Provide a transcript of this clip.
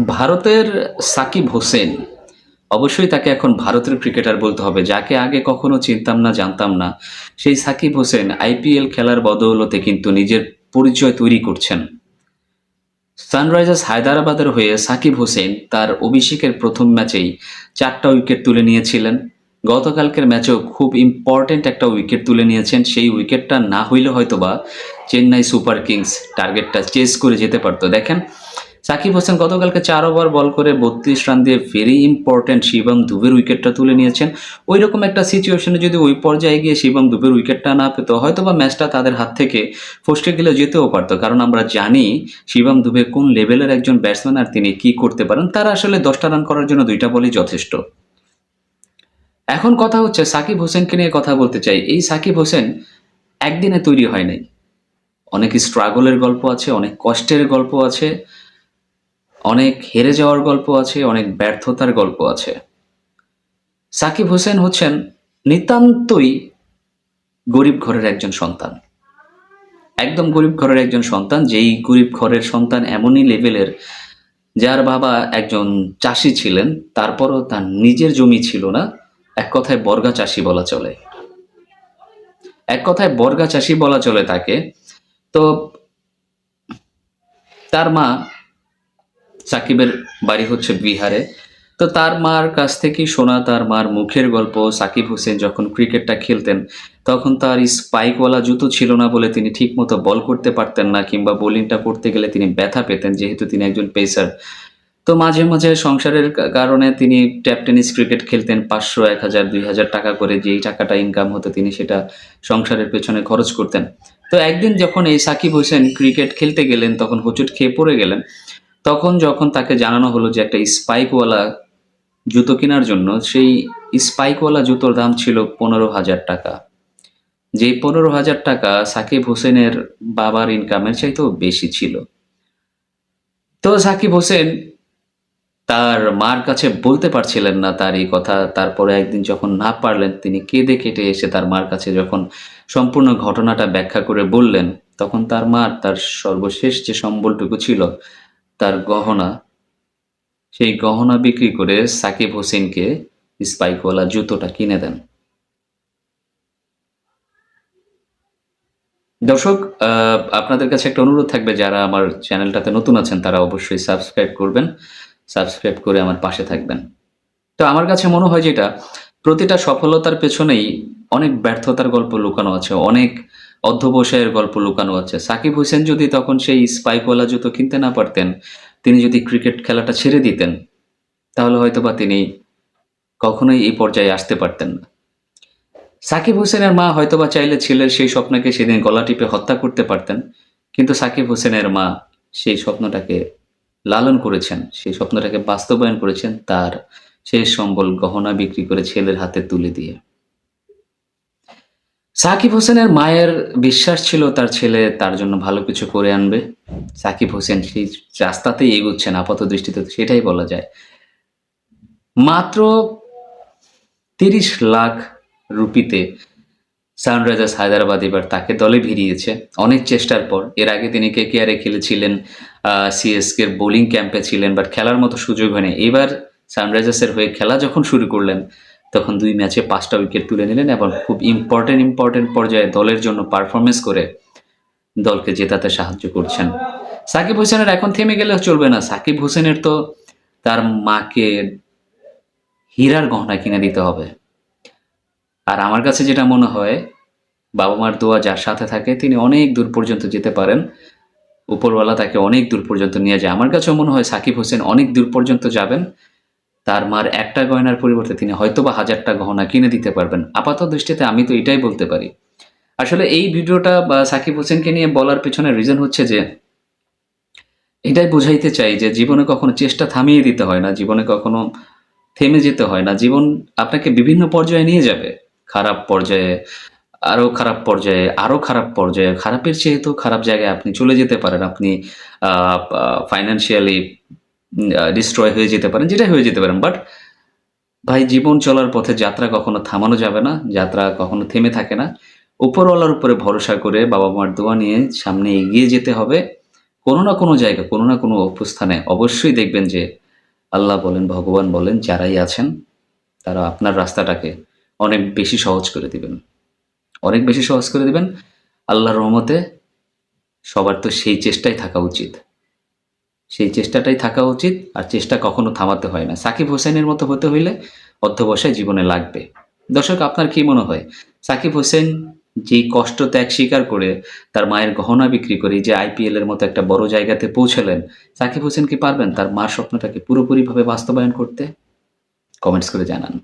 ভারতের সাকিব হোসেন, অবশ্যই তাকে এখন ভারতের ক্রিকেটার বলতে হবে। যাকে আগে কখনো চিনতাম না, জানতাম না। সেই সাকিব হোসেন আইপিএল খেলার বদৌলতে কিন্তু নিজের পরিচয় তৈরি করছেন। সানরাইজার্স হায়দরাবাদের হয়ে সাকিব হোসেন তার অভিষেকের প্রথম ম্যাচেই ৪ টা উইকেট তুলে নিয়েছিলেন। গতকালকের ম্যাচেও খুব ইম্পর্টেন্ট একটা উইকেট তুলে নিয়েছেন। সেই উইকেটটা না হইলে হয়তোবা চেন্নাই সুপার কিংস টার্গেটটা চেজ করে যেতে পারত। দেখেন, সাকিব হোসেন গতকালকে ৪ ওভার বল করে ৩২ রান দিয়ে ভেরি ইম্পর্টেন্ট শিবম দুবের উইকেটটা তুলে নিয়েছেন। ঐরকম একটা সিচুয়েশনে যদি ওই পর্যায়ে গিয়ে শিবম দুবের উইকেটটা না পেত, হয়তোবা ম্যাচটা তাদের হাত থেকে ফসকে গেলে যেতেও পারত। কারণ আমরা জানি শিবম দুবে কোন লেভেলের একজন ব্যাটসম্যান আর তিনি কি করতে পারেন। তারা আসলে ১০টা রান করার জন্য ২টা বলই যথেষ্ট। এখন কথা হচ্ছে সাকিব হোসেনকে নিয়ে কথা বলতে চাই। এই সাকিব হোসেন একদিনে তৈরি হয় নাই। অনেক স্ট্রাগলের গল্প আছে, অনেক কষ্টের গল্প আছে, অনেক হেরে যাওয়ার গল্প আছে, অনেক ব্যর্থতার গল্প আছে। সাকিব হোসেন হচ্ছেন নিতান্তই গরিব ঘরের একজন সন্তান। একদম গরিব ঘরের একজন সন্তান, যেই গরিব ঘরের সন্তান এমনই লেভেলের, যার বাবা একজন চাষী ছিলেন, তারপরও তার নিজের জমি ছিল না। এক কথায় বর্গা চাষী বলা চলে। এক কথায় বর্গা চাষী বলা চলে তাকে। তো তার মা, সাকিবের বাড়ি হচ্ছে বিহারে। তো তার মার কাছ থেকেই শোনা, তার মার মুখের গল্প। সাকিব হোসেন যখন ক্রিকেটটা খেলতেন, তখন তার স্পাইকওয়ালা জুতো ছিল না বলে তিনি ঠিকমতো বল করতে পারতেন না, কিংবা বোলিংটা করতে গেলে তিনি ব্যথা পেতেন, যেহেতু তিনি একজন পেসার। তো মাঝে, মাঝে সংসারের কারণে তিনি ট্যাপ টেনিস ক্রিকেট খেলতেন। ৫০০, ১,০০০, ২,০০০ টাকা করে যেই টাকাটা ইনকাম হতো তিনি সেটা সংসারের পেছনে খরচ করতেন। তো একদিন যখন এই সাকিব হোসেন ক্রিকেট খেলতে গেলেন, তখন হোঁচট খেয়ে পড়ে গেলেন। তখন যখন তাকে জানানো হলো যে একটা স্পাইকওয়ালা জুতো কেনার জন্য, সেই স্পাইকওয়ালা জুতোর দাম ছিল ১৫,০০০ টাকা। যেই ১৫,০০০ টাকা সাকিব হোসেনের বাবার ইনকামের চাইতেও বেশি ছিল। তো সাকিব হোসেন তার মার কাছে বলতে পারছিলেন না তার এই কথা। তারপরে একদিন যখন না পারলেন, তিনি কেঁদে কেটে এসে তার মার কাছে যখন সম্পূর্ণ ঘটনাটা ব্যাখ্যা করে বললেন, তখন তার মা তার সর্বশেষ যে সম্বলটুকু ছিল, তার গহনা, সেই গহনা বিক্রি করে সাকিব হোসেনকে স্পাইকওয়ালা জুতোটা কিনে দেন। দর্শক, আপনাদের কাছে একটা অনুরোধ থাকবে, যারা আমার চ্যানেলটাতে নতুন আছেন তারা অবশ্যই সাবস্ক্রাইব করবেন। সাবস্ক্রাইব করে আমার পাশে থাকবেন। তো আমার কাছে মনে হয় যেটা, প্রতিটা সফলতার পেছনেই অনেক ব্যর্থতার গল্প লুকানো আছে, অনেক অধ্যবসায়ের গল্প লুকানো আছে। সাকিব হোসেন যদি তখন সেই স্পাইকওয়ালা জুতো কিনতে না পারতেন, তিনি যদি ক্রিকেট খেলাটা ছেড়ে দিতেন, তাহলে হয়তোবা তিনি কখনোই এই পর্যায়ে আসতে পারতেন না। সাকিব হোসেনের মা হয়তোবা চাইলে ছেলের সেই স্বপ্নকে সেদিন গলা টিপে হত্যা করতে পারতেন। কিন্তু সাকিব হোসেনের মা সেই স্বপ্নটাকে লালন করেছেন, সেই স্বপ্নটাকে বাস্তবায়ন করেছেন তার শেষ সম্বল গহনা বিক্রি করে ছেলের হাতে তুলে দিয়ে। সাকিব হোসেনের মায়ের বিশ্বাস ছিল তার ছেলে তার জন্য ভালো কিছু করে আনবে। সাকিব হোসেন সেই রাস্তাতেই এগুচ্ছেন, আপাত দৃষ্টিতে তো সেটাই বলা যায়। মাত্র ৩০ লাখ রুপিতে সানরাইজার্স হায়দ্রাবাদ এবার তাকে দলে ভিড়িয়েছে অনেক চেষ্টার পর। এর আগে তিনি কেকেআরে খেলেছিলেন, সিএসকের বোলিং ক্যাম্পে ছিলেন, বাট খেলার মতো সুযোগ হয়নি। এবার সানরাইজার্সের হয়ে খেলা যখন শুরু করলেন, তখন ২ ম্যাচে ৫টা উইকেট তুলে নিলেন এবং খুব ইম্পর্টেন্ট পর্যায়ে দলের জন্য পারফরমেন্স করে দলকে জেতাতে সাহায্য করছেন। সাকিব হোসেনের এখন থেমে গেলে চলবে না। সাকিব হোসেনের তো তার মাকে হীরার গহনা কিনে দিতে হবে। আর আমার কাছে যেটা মনে হয়, বাবা-মার দোয়া যার সাথে থাকে তিনি অনেক দূর পর্যন্ত যেতে পারেন। উপরওয়ালা তাকে অনেক দূর পর্যন্ত নিয়ে যায়। আমার কাছেও মনে হয় সাকিব হোসেন অনেক দূর পর্যন্ত যাবেন। তার মার একটা গয়নার পরিবর্তে তিনি হয়তোবা ১০০০টা গহনা কিনে দিতে পারবেন। আপাত দৃষ্টিতে আমি তো এটাই বলতে পারি। আসলে এই ভিডিওটা সাকিব হোসেনকে নিয়ে বলার পেছনে রিজন হচ্ছে যে, এটাই বোঝাইতে চাই যে জীবনে কখনো চেষ্টা থামিয়ে দিতে হয় না। জীবনে কখনো থেমে যেতে হয় না। জীবন আপনাকে বিভিন্ন পর্যায়ে নিয়ে যাবে। খারাপ পর্যায়ে, আরো খারাপ পর্যায়ে, আরো খারাপ পর্যায়ে, খারাপের চেয়ে তো খারাপ জায়গায় আপনি চলে যেতে পারেন। আপনি আ পা ফাইন্যান্সিয়ালি ডিস্ট্রয় হয়ে যেতে পারেন, যেটাই হয়ে যেতে পারেন। বাট ভাই, জীবন চলার পথে যাত্রা কখনো থামানো যাবে না। যাত্রা কখনো থেমে থাকে না। উপরওয়ালার উপরে ভরসা করে বাবা-মার দোয়া নিয়ে সামনে এগিয়ে যেতে হবে। কোনো না কোনো জায়গায়, কোনো না কোনো অবস্থানে অবশ্যই দেখবেন যে আল্লাহ বলেন, ভগবান বলেন যারাই আছেন তারা আপনার রাস্তাটাকে অনেক বেশি সহজ করে দিবেন। অনেক বেশি সহজ করে দিবেন। আল্লাহর রহমতে সবার তো সেই চেষ্টাই থাকা উচিত। সেই চেষ্টাটাই থাকা উচিত আর চেষ্টা কখনো থামাতে হয় না। সাকিব হোসেনের মতো হতে হইলে অধ্যবসায় জীবনে লাগবে। দর্শক আপনার কি মনে হয়? সাকিব হোসেন যেই কষ্ট ত্যাগ স্বীকার করে তার মায়ের গহনা বিক্রি করে এই যে আইপিএল এর মতো একটা বড় জায়গাতে পৌঁছালেন, সাকিব হোসেন কি পারবেন তার মার স্বপ্নটাকে পুরোপুরিভাবে বাস্তবায়ন করতে? কমেন্টস করে জানান।